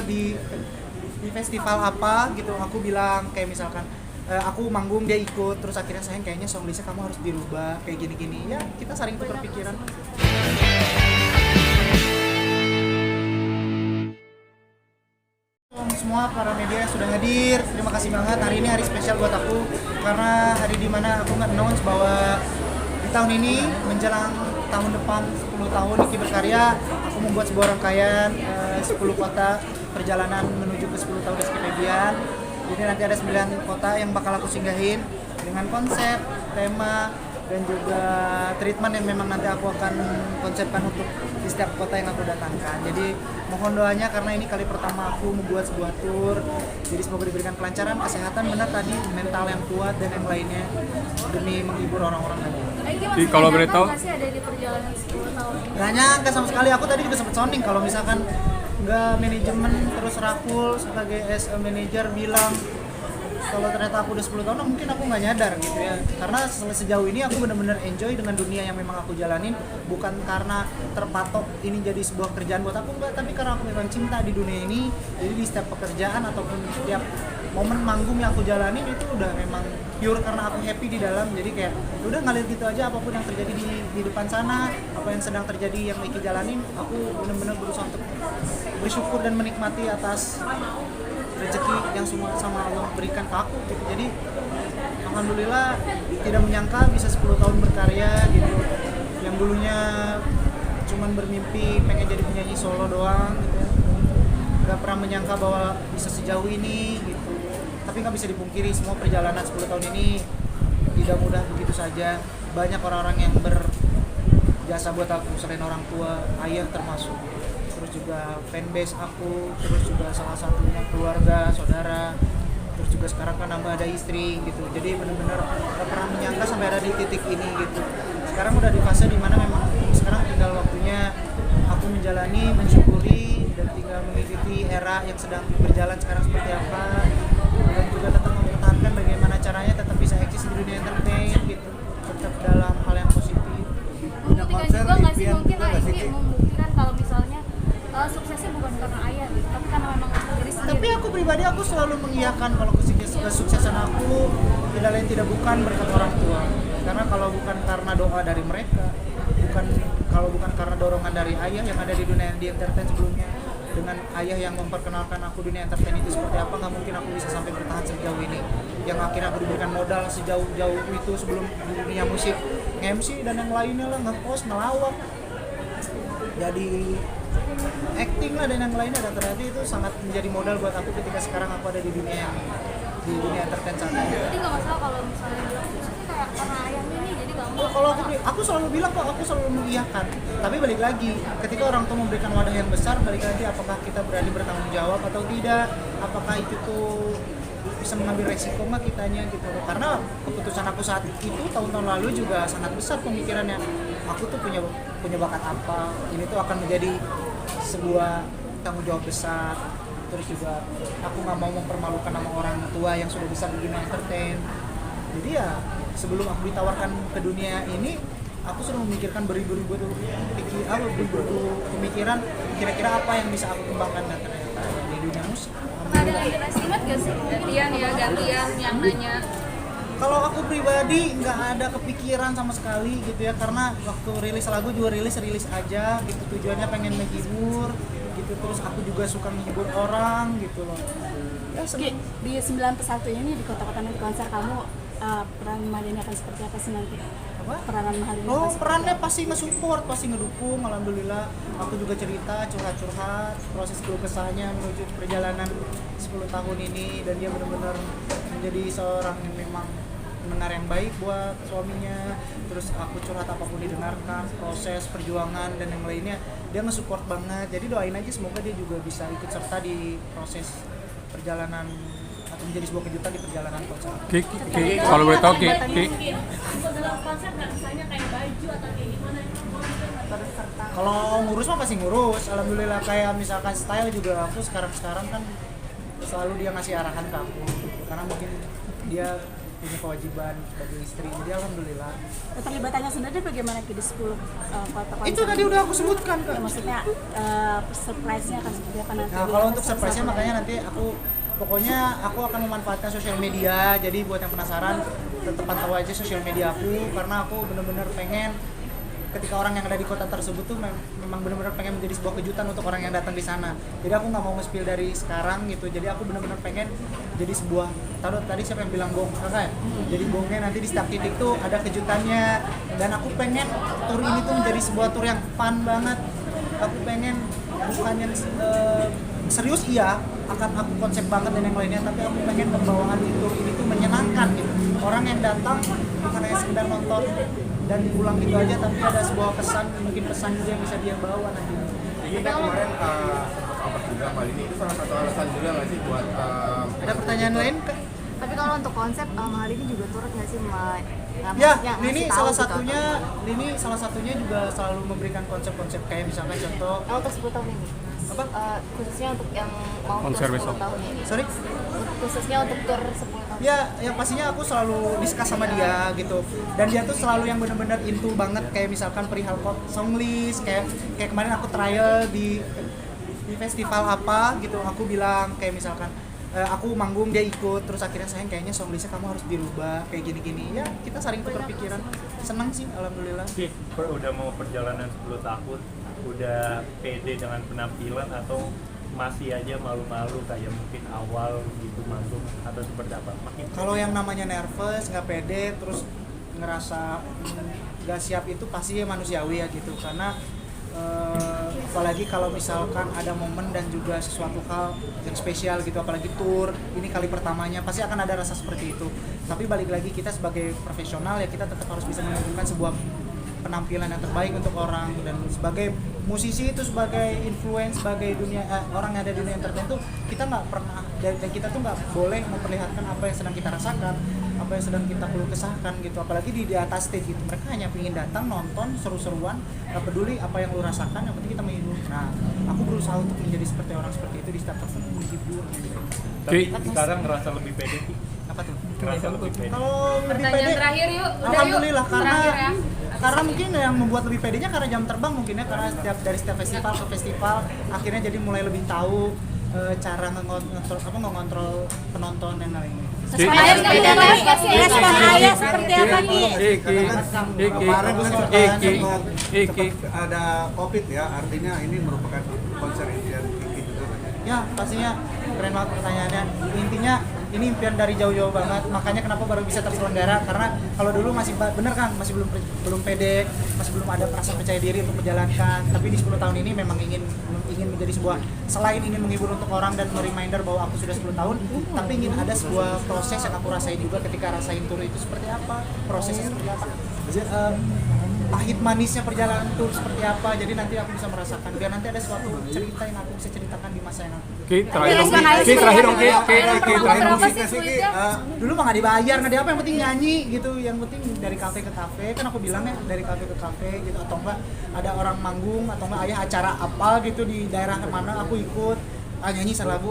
di festival apa gitu, aku bilang kayak misalkan aku manggung, dia ikut, terus akhirnya sayang kayaknya song listnya kamu harus dirubah kayak gini-gini ya, kita saling tukar pikiran. Semua para media yang sudah hadir, terima kasih banget. Hari ini hari spesial buat aku karena hari dimana aku nge-announce bahwa di tahun ini menjelang tahun depan 10 tahun Iki berkarya, aku membuat sebuah rangkaian 10 kota perjalanan menuju ke 10 tahun Eskipedian. Jadi nanti ada 9 kota yang bakal aku singgahin dengan konsep, tema, dan juga treatment yang memang nanti aku akan konsepkan untuk di setiap kota yang aku datangkan. Jadi mohon doanya karena ini kali pertama aku membuat sebuah tour. Jadi semoga diberikan kelancaran, kesehatan, benar tadi, mental yang kuat dan yang lainnya demi menghibur orang-orang tadi. Jadi kalau boleh tahu masih ada di perjalanan 10 tahun. Gak nyangka sama sekali, aku tadi juga sempat sounding kalau misalkan nggak manajemen terus Rakul sebagai as a manager bilang kalau ternyata aku udah 10 tahun, mungkin aku nggak nyadar gitu ya. Karena sejauh ini aku benar-benar enjoy dengan dunia yang memang aku jalanin, bukan karena terpatok ini jadi sebuah kerjaan buat aku, enggak, tapi karena aku memang cinta di dunia ini. Jadi di setiap pekerjaan ataupun setiap momen manggung yang aku jalanin itu udah memang pure karena aku happy di dalam. Jadi kayak udah ngalir gitu aja, apapun yang terjadi di depan sana, apa yang sedang terjadi yang Iki jalanin, aku benar-benar berusaha untuk bersyukur dan menikmati atas rezeki yang semua sama Allah berikan ke aku gitu. Jadi alhamdulillah tidak menyangka bisa 10 tahun berkarya gitu. Yang dulunya cuman bermimpi pengen jadi penyanyi solo doang gitu ya. Gak pernah menyangka bahwa bisa sejauh ini gitu. Tapi gak bisa dipungkiri semua perjalanan 10 tahun ini tidak mudah begitu saja. Banyak orang-orang yang berjasa buat aku selain orang tua, ayah termasuk. Terus juga fanbase aku, terus juga salah satunya keluarga, saudara, terus juga sekarang kan nambah ada istri gitu. Jadi benar-benar gak pernah menyangka sampai ada di titik ini gitu. Sekarang udah di fase dimana memang sekarang tinggal waktunya aku menjalani, mensyukuri, dan tinggal mengikuti era yang sedang berjalan sekarang seperti apa, dan juga tetap mempertahankan bagaimana caranya tetap bisa eksis di dunia entertain gitu, tetap dalam hal yang positif. Membuktikan juga nggak sih mungkin ini membuktikan kalau misalnya suksesnya bukan karena ayah gitu, tapi karena memang diri sendiri. Tapi aku pribadi aku selalu mengiyakan kalau kesuksesan aku tidak lain tidak bukan berkat orang tua. Karena kalau bukan karena doa dari mereka, kalau bukan karena dorongan dari ayah yang ada di dunia di entertain sebelumnya, dengan ayah yang memperkenalkan aku dunia entertain itu seperti apa, nggak mungkin aku bisa sampai bertahan sejauh ini. Yang akhirnya aku diberikan modal sejauh-jauh itu sebelum di dunia musik, MC dan yang lainnya lah, nge-host, ngelawak, jadi acting lah dan yang lainnya, dan ternyata itu sangat menjadi modal buat aku ketika sekarang aku ada di dunia entertain sana. Jadi nggak masalah kalau misalnya bilang suksesnya kayak karena ayahnya nih, jadi nggak mau. Kalau aku selalu bilang kok, aku selalu mengiyakan. Tapi balik lagi, ketika orang tua memberikan wadah yang besar, balik lagi apakah kita berani bertanggung jawab atau tidak, apakah itu tuh bisa mengambil resiko nggak kitanya gitu loh. Karena keputusan aku saat itu tahun-tahun lalu juga sangat besar pemikirannya. Aku tuh punya bakat apa, ini tuh akan menjadi sebuah tanggung jawab besar. Terus juga aku nggak mau mempermalukan nama orang tua yang sudah besar di dunia entertain. Jadi ya sebelum aku ditawarkan ke dunia ini, aku sudah memikirkan beribu-ribu pemikiran kira-kira apa yang bisa aku kembangkan, dan ternyata di dunia musik. Ada underestimate gak sih gantian yang nanya? Kalau aku pribadi nggak ada kepikiran sama sekali gitu ya, karena waktu rilis lagu juga rilis aja gitu, tujuannya pengen menghibur gitu, terus aku juga suka menghibur orang gitu loh. Ya, di 9+1 ini di kota-kota nanti konser kamu, peran Mahdeni akan seperti apa sih nanti? apa? Peranan Mahdeni Oh, akan perannya pasti nge-support, pasti ngedukung. Alhamdulillah, aku juga cerita, curhat-curhat proses keluh kesahnya menuju perjalanan 10 tahun ini, dan dia benar-benar menjadi seorang yang memang pendengar yang baik buat suaminya. Terus aku curhat apapun didengarkan, proses perjuangan dan yang lainnya, dia nge-support banget. Jadi doain aja semoga dia juga bisa ikut serta di proses perjalanan atau menjadi sebuah kejutan di perjalanan konser. Kalau boleh tahu Setelah konser nggak misalnya kayak baju atau kayak gimana? Kalau ngurus mah pasti ngurus. Alhamdulillah, kayak misalkan style juga aku sekarang kan selalu dia ngasih arahan ke aku. Karena mungkin dia punya kewajiban sebagai istri. Jadi alhamdulillah. Keterlibatannya sendiri bagaimana Ki di 10 kota konser? Itu tadi udah aku sebutkan Kak. Ya, maksudnya surprise-nya akan seperti apa nanti? Nah, kalau untuk surprise-nya makanya nanti pokoknya aku akan memanfaatkan sosial media. Jadi buat yang penasaran tetap pantau aja sosial media aku karena aku benar-benar pengen ketika orang yang ada di kota tersebut tuh memang benar-benar pengen menjadi sebuah kejutan untuk orang yang datang di sana. Jadi aku nggak mau nge-spill dari sekarang gitu. Jadi aku benar-benar pengen jadi sebuah tadi siapa yang bilang bong kakak ya? Jadi bongnya nanti di setiap titik tuh ada kejutannya dan aku pengen tour ini tuh menjadi sebuah tour yang fun banget. Aku pengen bukannya serius iya akan aku konsep banget dan yang lainnya, tapi aku pengen pembawaan tour ini tuh menyenangkan gitu. Orang yang datang bukan hanya sekedar nonton dan pulang gitu aja, tapi ada sebuah pesan, mungkin pesan juga yang bisa dia bawa nanti. Jadi kan kemarin sempat juga kali ini itu salah satu alasan juga nggak sih buat Ada pertanyaan lain Kak? Tapi kalau untuk konsep hal ini juga turut nggak sih Ya, Lini salah satunya juga selalu memberikan konsep-konsep kayak misalkan contoh untuk 10 tahun ini. apa? Khususnya untuk yang mau Konser tur 10 besok. tahun ini. Sorry? Khususnya untuk tur 10 tahun. Ya, yang pastinya aku selalu discuss sama dia gitu. Dan dia tuh selalu yang benar-benar into banget kayak misalkan perihal song list, kayak kemarin aku trial di festival apa gitu. Aku bilang kayak misalkan aku manggung dia ikut, terus akhirnya sayang kayaknya song listnya kamu harus dirubah kayak gini-gini. Ya, kita saling tukar pikiran. Senang sih alhamdulillah. Udah mau perjalanan 10 tahun, udah pede dengan penampilan atau masih aja malu-malu kayak mungkin awal gitu manggung atau seperti apa? Kalau yang namanya nervous, nggak pede, terus ngerasa nggak siap itu pasti manusiawi ya gitu. Karena apalagi kalau misalkan ada momen dan juga sesuatu hal yang spesial gitu, apalagi tour ini kali pertamanya, pasti akan ada rasa seperti itu. Tapi balik lagi kita sebagai profesional ya kita tetap harus bisa menunjukkan sebuah penampilan yang terbaik untuk orang, dan sebagai musisi itu sebagai influence, sebagai orang yang ada di dunia entertain tuh kita nggak pernah dan kita tuh nggak boleh memperlihatkan apa yang sedang kita rasakan, apa yang sedang kita keluh kesahkan gitu, apalagi di atas stage gitu. Mereka hanya ingin datang nonton seru-seruan, nggak peduli apa yang lu rasakan, yang penting kita menghibur. Nah, aku berusaha untuk menjadi seperti orang seperti itu di setiap perform, menghibur gitu. Tapi sekarang ngerasa lebih pede sih. Apa tuh? Ngerasa lebih pede. Kalau lebih Pertanyaan pede, terakhir yuk. alhamdulillah Terakhir ya. karena mungkin yang membuat lebih pedenya karena jam terbang mungkin ya, karena dari setiap festival ke festival akhirnya jadi mulai lebih tahu cara ngontrol penonton dan lainnya. Respon ayah seperti apa Ki? Kemarin sempat ada COVID ya, artinya ini merupakan konser impian Kiki juga kan ya? Ya, pastinya keren banget pertanyaannya. Intinya ini impian dari jauh-jauh banget, makanya kenapa baru bisa terselenggara, karena kalau dulu masih bener kan, masih belum pede, masih belum ada perasaan percaya diri untuk menjalankan. Tapi di 10 tahun ini memang ingin menjadi sebuah, selain ingin menghibur untuk orang dan reminder bahwa aku sudah 10 tahun, tapi ingin ada sebuah proses yang aku rasain juga ketika rasain tour itu seperti apa, prosesnya seperti apa, pahit manisnya perjalanan tour seperti apa. Jadi nanti aku bisa merasakan, biar nanti ada suatu cerita yang aku bisa ceritakan di masa yang aku. Terakhir dong, terakhir dong, Dulu mah nggak dibayar, nggak apa, yang penting nyanyi gitu, yang penting dari kafe ke kafe, kan aku bilang ya dari kafe ke kafe gitu, atau enggak ada orang manggung, atau enggak ayah acara apa gitu di daerah mana aku ikut, nyanyi selagu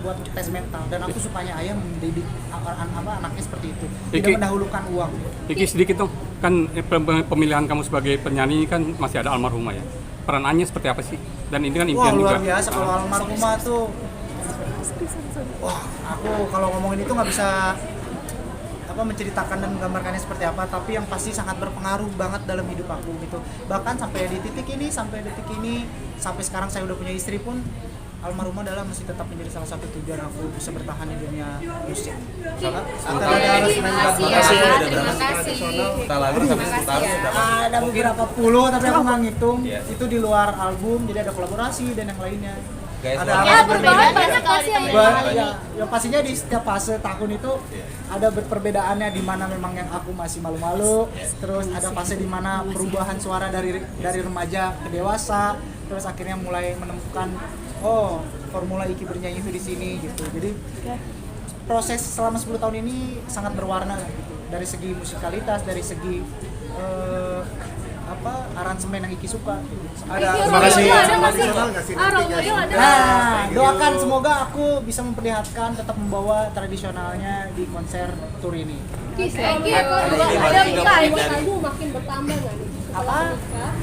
buat tes mental, dan aku sukanya ayah mendidik anaknya seperti itu, tidak mendahulukan uang. Iki sedikit dong, kan pemilihan kamu sebagai penyanyi kan masih ada almarhumah ya. Peranannya seperti apa sih? Dan ini kan impian juga. Wah, luar biasa kalau almarhumah tuh. Wah, aku kalau ngomongin itu nggak bisa menceritakan dan menggambarkannya seperti apa, tapi yang pasti sangat berpengaruh banget dalam hidup aku gitu. Bahkan sampai detik ini, sampai sekarang saya udah punya istri pun, almarhumah adalah masih tetap menjadi salah satu tujuan aku bisa bertahan di dunia musik. Terima kasih. Ada beberapa puluh, tapi aku nggak ngitung. Itu di luar album, jadi ada kolaborasi dan yang lainnya. Ada perbedaan banyak sih ya pastinya di setiap fase tahun itu ada perbedaannya, di mana memang yang aku masih malu-malu, terus ada fase di mana perubahan suara dari remaja ke dewasa, terus akhirnya mulai menemukan formula Iki bernyanyi itu di sini gitu. Jadi proses selama 10 tahun ini sangat berwarna gitu. Dari segi musikalitas, dari segi aransemen yang Iki suka. Terima kasih. Ada nggak sih? Tradisional nggak sih Ah, role nantinya? model ada. Nah, doakan semoga aku bisa memperlihatkan tetap membawa tradisionalnya di konser tour ini. Kis, Oke. Eki, Ada ada Mika, buat kamu makin bertambah nggak nih? Apa?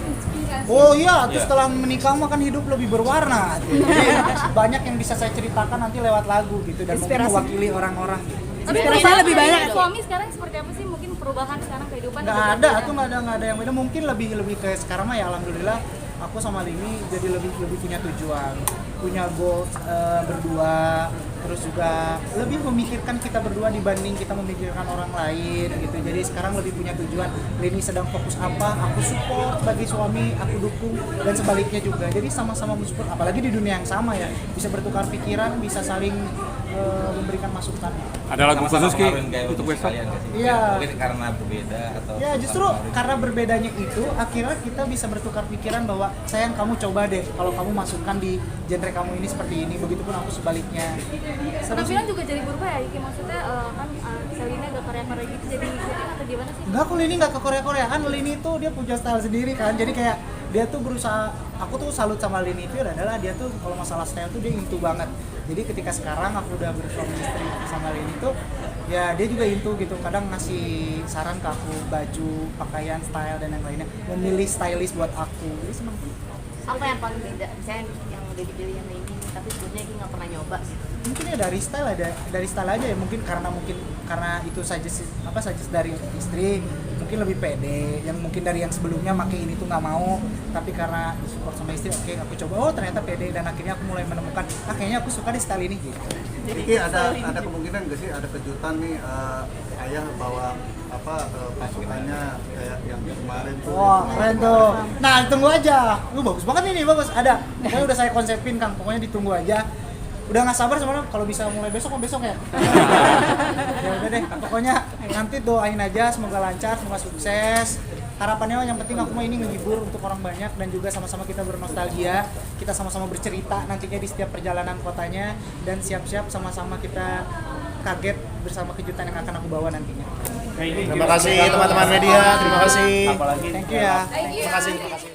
Inspirasi. Oh iya, terus setelah menikah mah kan hidup lebih berwarna. Jadi banyak yang bisa saya ceritakan nanti lewat lagu gitu dan mungkin Inspirasi. mewakili orang-orang. Tapi Inspirasinya lebih banyak. Suami sekarang seperti apa sih? Mungkin perubahan sekarang kehidupan? Nggak juga ada, berbeda. tuh nggak ada yang beda. Mungkin lebih ke sekarang mah ya alhamdulillah aku sama Lini jadi lebih punya tujuan, punya goals berdua, terus juga lebih memikirkan kita berdua dibanding kita memikirkan orang lain gitu. Jadi sekarang lebih punya tujuan. Lini sedang fokus apa, aku support sebagai suami, aku dukung dan sebaliknya juga. Jadi sama-sama mensupport. Apalagi di dunia yang sama ya, bisa bertukar pikiran, bisa saling memberikan masukan. Ada lagu khusus Ki untuk besok? Iya. Mungkin karena berbeda atau Ya justru karena berbedanya itu akhirnya kita bisa bertukar pikiran bahwa sayang kamu coba deh kalau kamu masukkan di genre kamu ini seperti ini, begitupun aku sebaliknya. Penampilan juga jadi berubah ya, Iki? Maksudnya kan Selina agak Korea-Korea gitu jadi ikutin atau gimana sih? Enggak, aku Lini nggak ke Korea-Koreaan. Lini itu dia punya style sendiri kan, jadi kayak dia tuh berusaha, aku tuh salut sama Lini itu adalah dia tuh kalau masalah style tuh dia into banget. Jadi ketika sekarang aku udah bersuami istri sama Lini tuh ya dia juga into gitu, kadang ngasih saran ke aku baju, pakaian, style dan yang lainnya, memilih stylist buat aku, jadi seneng. Apa yang paling beda? Misalnya yang udah dipilih yang ini, tapi sebelumnya Eki nggak pernah nyoba gitu. Mungkin ya dari style aja ya, mungkin karena itu suggest dari istri, mungkin lebih pede, yang mungkin dari yang sebelumnya pakai ini tuh nggak mau, tapi karena support sama istri, oke aku coba, oh ternyata pede, dan akhirnya aku mulai menemukan kayaknya aku suka di style ini gitu. Iki ada kemungkinan nggak sih ada kejutan nih ayah bawa pasukannya kayak yang kemarin tuh? Wah keren tuh. Nah tunggu aja, bagus banget ini, bagus, ada. Pokoknya udah saya konsepin Kang, pokoknya ditunggu aja. Udah nggak sabar sebenarnya kalau bisa mulai besok ya. Ya udah deh, pokoknya nanti doain aja semoga lancar, semoga sukses. Harapannya yang penting aku mah ini menghibur untuk orang banyak dan juga sama-sama kita bernostalgia, kita sama-sama bercerita nantinya di setiap perjalanan kotanya, dan siap-siap sama-sama kita kaget bersama kejutan yang akan aku bawa nantinya. Terima kasih teman-teman media, terima kasih. Apalagi Thank you ya. Thank you. Terima kasih.